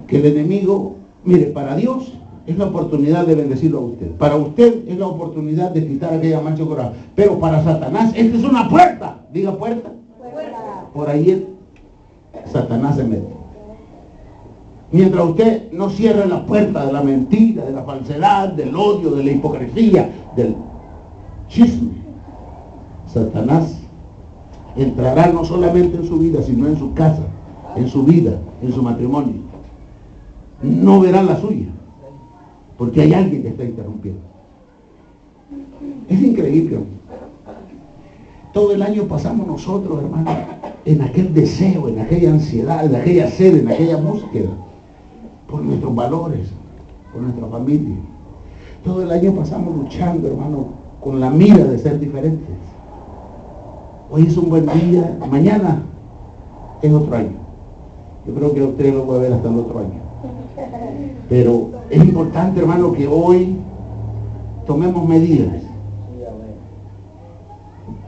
que el enemigo, mire, para Dios es la oportunidad de bendecirlo a usted, para usted es la oportunidad de quitar aquella mancha del corazón, pero para Satanás esta es una puerta, diga puerta, por ahí Satanás se mete. Mientras usted no cierre la puerta de la mentira, de la falsedad, del odio, de la hipocresía, del chisme, Satanás entrará no solamente en su vida, sino en su casa, en su vida, en su matrimonio. No verá la suya, porque hay alguien que está interrumpiendo. Es increíble. Todo el año pasamos nosotros, hermano, en aquel deseo, en aquella ansiedad, en aquella sed, en aquella búsqueda por nuestros valores, por nuestra familia. Todo el año pasamos luchando, hermano, con la mira de ser diferentes. Hoy es un buen día, mañana es otro año. Yo creo que ustedes lo pueden ver hasta el otro año. Pero es importante, hermano, que hoy tomemos medidas.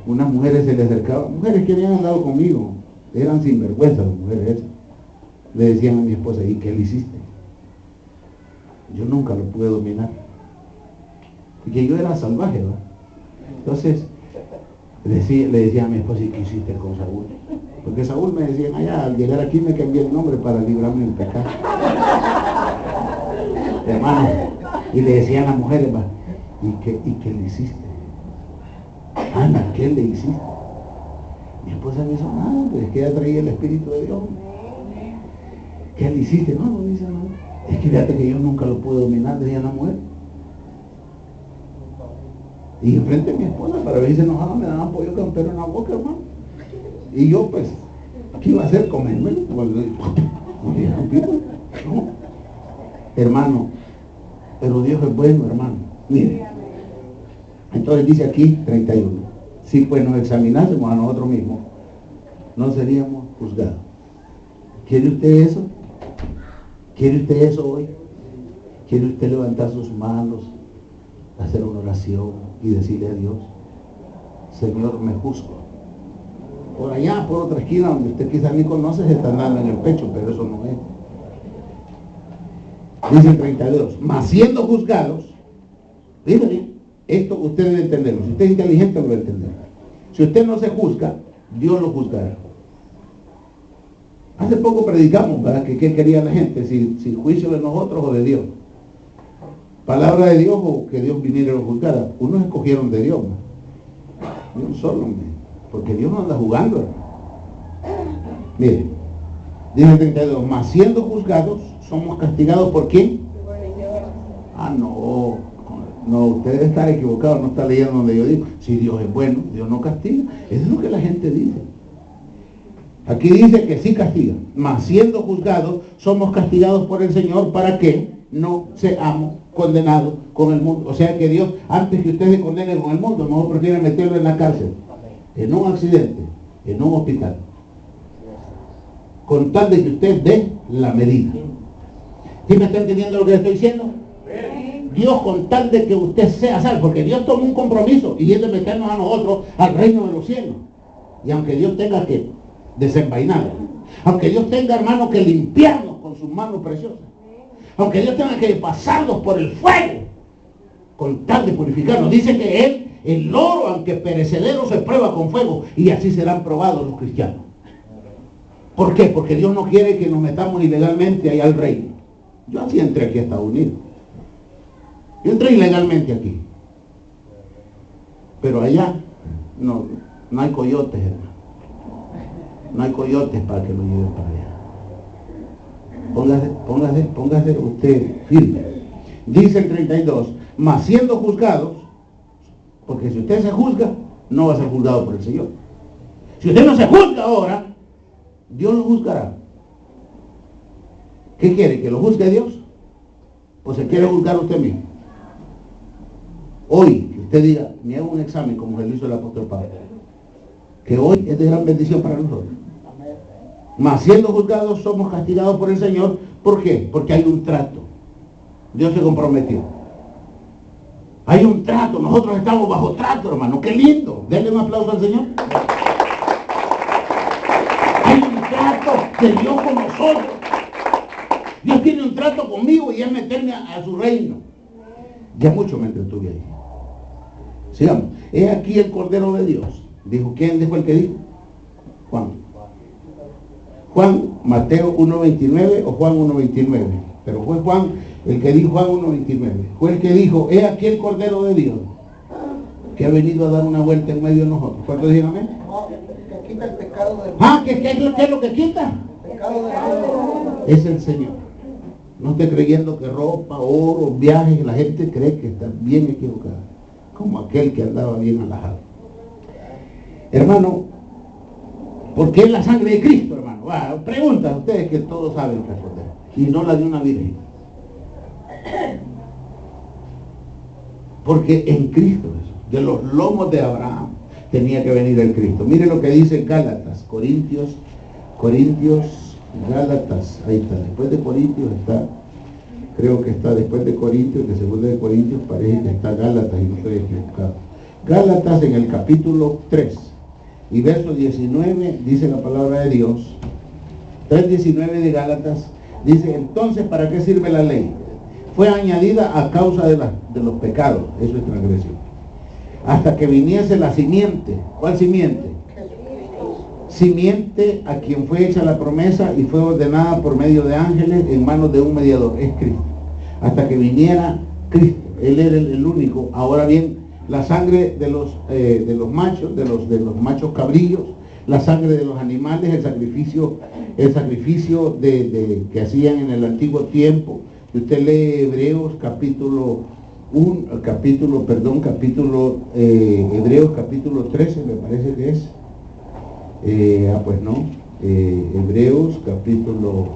Unas mujeres se les acercaban, mujeres que habían andado conmigo, eran sinvergüenzas las mujeres esas. Le decían a mi esposa, ¿y qué le hiciste? Yo nunca lo pude dominar, porque yo era salvaje, ¿verdad? Entonces le decía a mi esposa, ¿y qué hiciste con Saúl? Porque Saúl me decía, allá al llegar aquí me cambié el nombre para librarme del pecado. Hermano, y le decían a las mujeres, ¿va? ¿Y qué le hiciste? Ana, ¿qué le hiciste? Mi esposa me dice, no, pues es que ella traía el Espíritu de Dios. ¿Qué le hiciste? No, dice, no. Es que fíjate que yo nunca lo pude dominar, decía la mujer. Y enfrente a mi esposa, para ver si se enojaba, me daban pollo campero en la boca, hermano. Y yo, pues, ¿qué iba a hacer? Comerme. No. Hermano, pero Dios es bueno, hermano. Mire. Entonces dice aquí 31. Si pues nos examinásemos a nosotros mismos, no seríamos juzgados. ¿Quiere usted eso? ¿Quiere usted eso hoy? ¿Quiere usted levantar sus manos, hacer una oración y decirle a Dios, Señor, me juzgo? Por allá, por otra esquina, donde usted quizás ni conoce, se están dando en el pecho, pero eso no es. Dice el 32. Mas siendo juzgados, dígale, esto usted debe entenderlo. Si usted es inteligente, lo va a entender. Si usted no se juzga, Dios lo juzgará. Hace poco predicamos, ¿verdad? Que qué quería la gente, si juicio de nosotros o de Dios. Palabra de Dios o que Dios viniera y lo juzgara. Unos escogieron de Dios, ¿no? Un solo, porque Dios no anda jugando, hermano. Mire, dice el 32, mas siendo juzgados, somos castigados ¿por quién? Ah, no, usted debe estar equivocado, no está leyendo donde yo digo, si Dios es bueno, Dios no castiga. Eso es lo que la gente dice. Aquí dice que sí castiga, mas siendo juzgados, somos castigados por el Señor para que no seamos condenados con el mundo. O sea que Dios, antes que usted se condene con el mundo, mejor prefiere meterlo en la cárcel, en un accidente, en un hospital, con tal de que usted dé la medida. ¿Sí me está entendiendo lo que le estoy diciendo? Dios, con tal de que usted sea salvo, porque Dios tomó un compromiso y es de meternos a nosotros al reino de los cielos. Y aunque Dios tenga que desenvainar, aunque Dios tenga, hermano, que limpiarnos con sus manos preciosas, aunque Dios tenga que pasarnos por el fuego con tal de purificarnos, dice que Él, el oro, aunque perecedero, se prueba con fuego, y así serán probados los cristianos. ¿Por qué? Porque Dios no quiere que nos metamos ilegalmente ahí al reino. Yo así entré aquí a Estados Unidos. Yo entré ilegalmente aquí. Pero allá no hay coyotes, hermano. No hay coyotes para que lo lleven para allá. Póngase usted firme. Dice el 32, mas siendo juzgados, porque si usted se juzga, no va a ser juzgado por el Señor. Si usted no se juzga ahora, Dios lo juzgará. ¿Qué quiere? ¿Que lo juzgue Dios? ¿O se quiere juzgar usted mismo? Hoy, que usted diga, me hago un examen como se lo hizo el apóstol Pablo, que hoy es de gran bendición para nosotros. Mas siendo juzgados, somos castigados por el Señor. ¿Por qué? Porque hay un trato. Dios se comprometió. Hay un trato. Nosotros estamos bajo trato, hermano. ¡Qué lindo! Denle un aplauso al Señor. Hay un trato de Dios con nosotros. Dios tiene un trato conmigo y es meterme a su reino. Ya mucho me entretuve ahí. Sigamos. He aquí el Cordero de Dios. Dijo, ¿quién dijo el que dijo? Juan. Juan, Mateo 1.29 o Juan 1.29. Pero fue Juan el que dijo, Juan 1.29. Fue el que dijo, he aquí el Cordero de Dios, que ha venido a dar una vuelta en medio de nosotros. ¿Cuántos dicen amén? Que quita el pecado del mundo. ¿Qué es lo que quita? El pecado del mundo. Es el Señor. No esté creyendo que ropa, oro, viajes, la gente cree que está bien equivocada, como aquel que andaba bien alajado. Hermano, ¿por qué la sangre de Cristo, hermano? Preguntan ustedes que todos saben responder. Y no la de una virgen. Porque en Cristo, de los lomos de Abraham, tenía que venir el Cristo. Mire lo que dice Gálatas, Corintios, Gálatas, ahí está, después de Corintios está, creo que está después de Corintios, que según de Corintios parece que está Gálatas y no estoy equivocado. Gálatas en el capítulo 3 y verso 19 dice la palabra de Dios, 3:19 de Gálatas, dice, entonces ¿para qué sirve la ley? Fue añadida a causa de los pecados, eso es transgresión, hasta que viniese la simiente. ¿Cuál simiente? Simiente a quien fue hecha la promesa y fue ordenada por medio de ángeles en manos de un mediador, es Cristo. Hasta que viniera Cristo, Él era el único. Ahora bien, la sangre de los machos, de los machos cabrillos, la sangre de los animales, el sacrificio que hacían en el antiguo tiempo. Si usted lee Hebreos capítulo 13, me parece que es. Pues no, Hebreos capítulo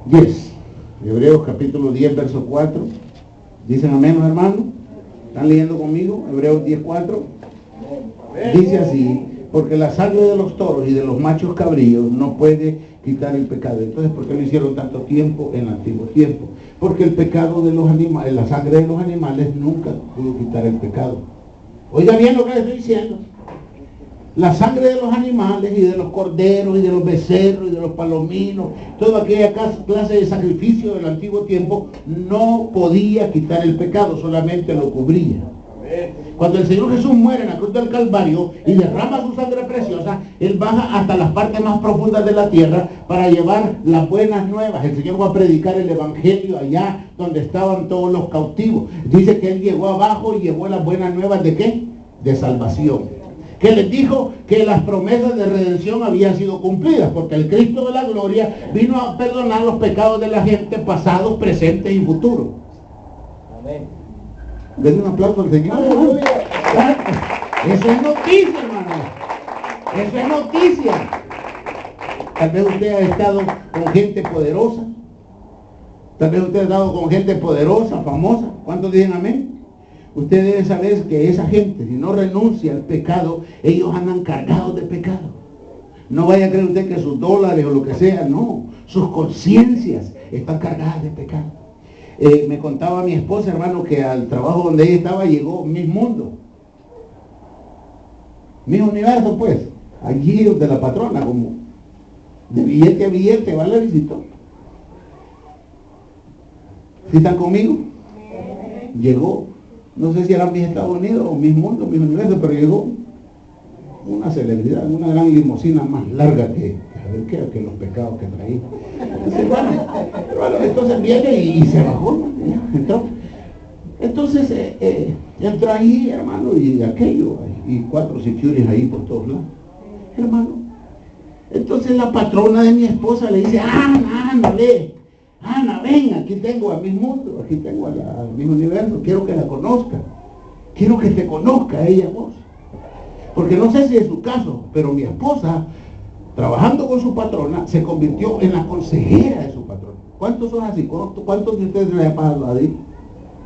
10, Hebreos capítulo 10 verso 4, dicen amén los hermanos, ¿están leyendo conmigo? Hebreos 10:4, dice así, porque la sangre de los toros y de los machos cabríos no puede quitar el pecado. Entonces, ¿por qué lo hicieron tanto tiempo en el antiguo tiempo? Porque el pecado de los animales, la sangre de los animales nunca pudo quitar el pecado. Oiga bien lo que le estoy diciendo. La sangre de los animales y de los corderos y de los becerros y de los palominos, toda aquella clase de sacrificio del antiguo tiempo no podía quitar el pecado, solamente lo cubría. Cuando el Señor Jesús muere en la cruz del Calvario y derrama su sangre preciosa, Él baja hasta las partes más profundas de la tierra para llevar las buenas nuevas. El Señor va a predicar el Evangelio allá donde estaban todos los cautivos. Dice que Él llegó abajo y llevó las buenas nuevas ¿de qué? De salvación. Que les dijo que las promesas de redención habían sido cumplidas, porque el Cristo de la gloria vino a perdonar los pecados de la gente pasados, presentes y futuros. Amén. Denle un aplauso al Señor. Eso es noticia, hermano. Eso es noticia. Tal vez usted ha estado con gente poderosa. Tal vez usted ha estado con gente poderosa, famosa. ¿Cuántos dicen amén? Usted debe saber que esa gente, si no renuncia al pecado, ellos andan cargados de pecado. No vaya a creer usted que sus dólares o lo que sea, no. Sus conciencias están cargadas de pecado. Me contaba mi esposa, hermano, que al trabajo donde ella estaba llegó Miss Mundo. Miss Universo, pues. Allí de la patrona, como de billete a billete, va, la visitó. ¿Sí están conmigo? Llegó, no sé si era Miss Estados Unidos o Miss Mundo, Miss Universo, pero llegó una celebridad, una gran limusina más larga que que los pecados que traía. Entonces viene y se bajó. Entonces entró ahí, hermano, y aquello, y 4 securities ahí por todos lados, hermano. Entonces la patrona de mi esposa le dice, Ana, ven, aquí tengo a Miss Mundo, aquí tengo a Miss Universo, quiero que la conozca, quiero que te conozca ella vos. Porque no sé si es su caso, pero mi esposa, trabajando con su patrona, se convirtió en la consejera de su patrona. ¿Cuántos son así? ¿Cuántos de ustedes les ha pasado a David?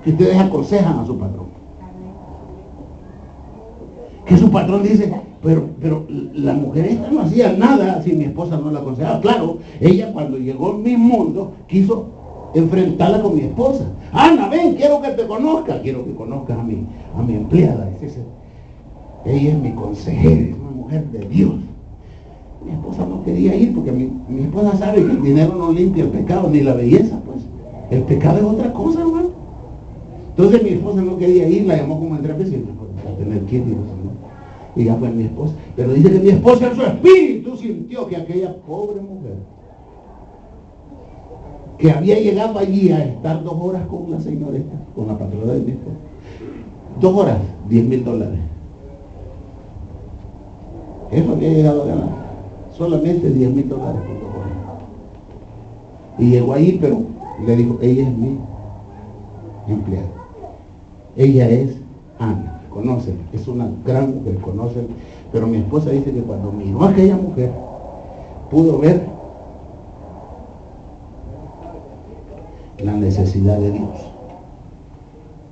Que ustedes aconsejan a su patrón. Que su patrón dice, pero la mujer esta no hacía nada si mi esposa no la aconsejaba. Claro, ella cuando llegó en mi mundo quiso enfrentarla con mi esposa. Ana, ven, quiero que te conozca. Quiero que conozcas a mi empleada. Ella es mi consejera, es una mujer de Dios. Mi esposa no quería ir porque mi esposa sabe que el dinero no limpia el pecado, ni la belleza, pues. El pecado es otra cosa, hermano. Entonces mi esposa no quería ir, la llamó como en 3 veces, para tener que ir, Y ya fue mi esposa. Pero dice que mi esposa en su espíritu sintió que aquella pobre mujer, que había llegado allí a estar 2 horas con la señora esta, con la patrona de mi esposa, 2 horas, $10,000. Eso había llegado a ganar. Solamente $10,000 por 2 horas. Y llegó ahí, pero le dijo, ella es mi empleada. Ella es Ana, conocen, es una gran mujer, conocen. Pero mi esposa dice que cuando miró a aquella mujer, pudo ver la necesidad de Dios.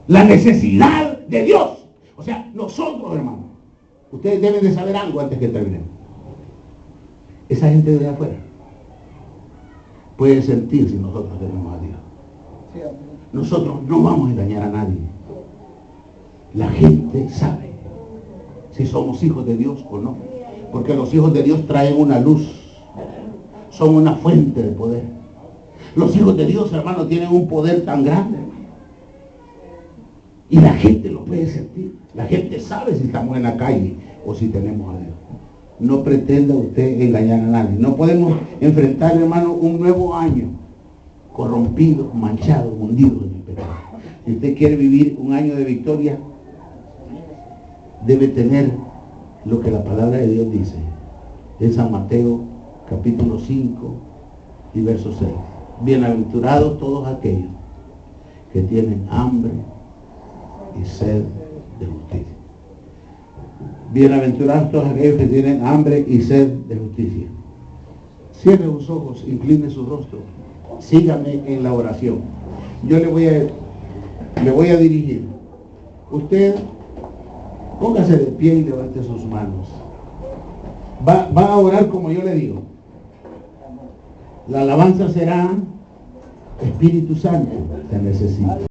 La necesidad de Dios. O sea, nosotros, hermanos, ustedes deben de saber algo antes que terminemos. Esa gente de afuera puede sentir si nosotros tenemos a Dios. Nosotros no vamos a engañar a nadie. La gente sabe si somos hijos de Dios o no. Porque los hijos de Dios traen una luz. Son una fuente de poder. Los hijos de Dios, hermanos, tienen un poder tan grande, hermano. Y la gente lo puede sentir. La gente sabe si estamos en la calle o si tenemos a Dios. No pretenda usted engañar a nadie. No podemos enfrentar, hermano, un nuevo año corrompido, manchado, hundido en el pecado. Si usted quiere vivir un año de victoria, debe tener lo que la palabra de Dios dice en San Mateo capítulo 5 y verso 6. Bienaventurados todos aquellos que tienen hambre y sed de justicia. Bienaventurados todos aquellos que tienen hambre y sed de justicia. Cierre sus ojos, incline su rostro, sígame en la oración. Yo le voy a dirigir. Usted póngase de pie y levante sus manos. Va a orar como yo le digo. La alabanza será: Espíritu Santo, te necesito.